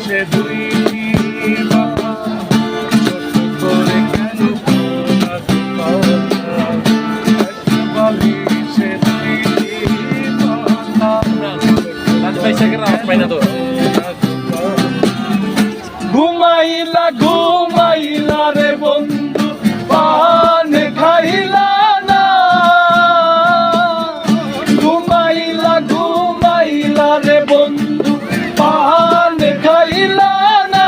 সে দুইটি মাথা ছোট করে কেন বালিশে দুইটি মাথা ঘুমাইলা ঘুমাইলা রে বন্ধু পান খাইলা না ঘুমাইলা ঘুমাইলা রে বন্ধু পান খাইলা না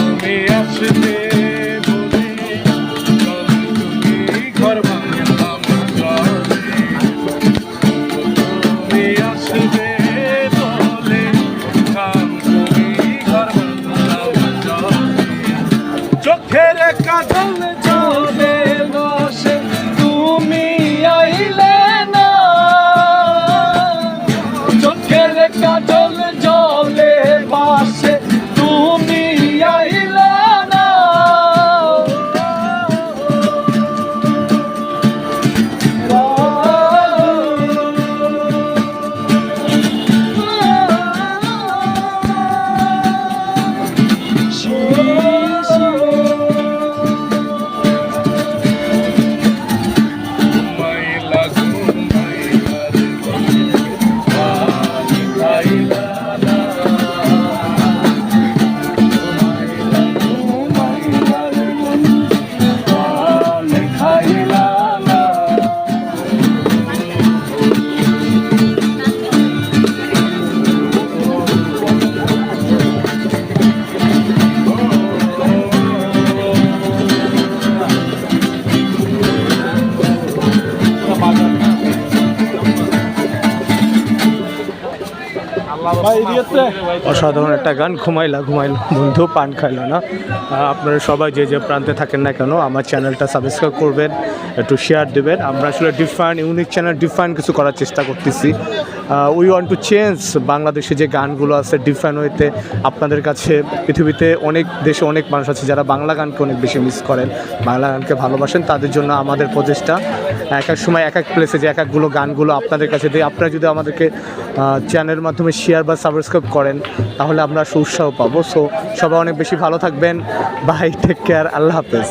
তুমি আসবে বলে তুমি ঘর ভাঙলাম তুমি আসবে বলে তুমি ঘর ভাঙলাম চোখের কাজল জলে বসে তুমি আইলে না চোখের কাজল জলে বসে তুমি আইলে না অসাধারণ একটা গান। ঘুমাইলা ঘুমাইলা বন্ধু পান খাইলো না। আপনারা সবাই যে যে প্রান্তে থাকেন না কেন আমার চ্যানেলটা সাবস্ক্রাইব করবেন, একটু শেয়ার দেবেন। আমরা আসলে ডিফারেন্ট ইউনিক চ্যানেল ডিফারেন্ট কিছু করার চেষ্টা করতেছি। উই ওয়ান্ট টু চেঞ্জ বাংলাদেশে যে গানগুলো আছে ডিফারেন্ট ওয়েতে আপনাদের কাছে। পৃথিবীতে অনেক দেশে অনেক মানুষ আছে যারা বাংলা গানকে অনেক বেশি মিস করেন, বাংলা গানকে ভালোবাসেন। তাদের জন্য আমাদের প্রচেষ্টা এক এক সময় এক এক প্লেসে যে এক একগুলো গানগুলো আপনাদের কাছে দিই। আপনারা যদি আমাদেরকে চ্যানেলের মাধ্যমে শেয়ার বা সাবস্ক্রাইব করেন তাহলে আমরা উৎসাহ পাবো। সো সবাই অনেক বেশি ভালো থাকবেন। বাই, টেক কেয়ার, আল্লাহ হাফেজ।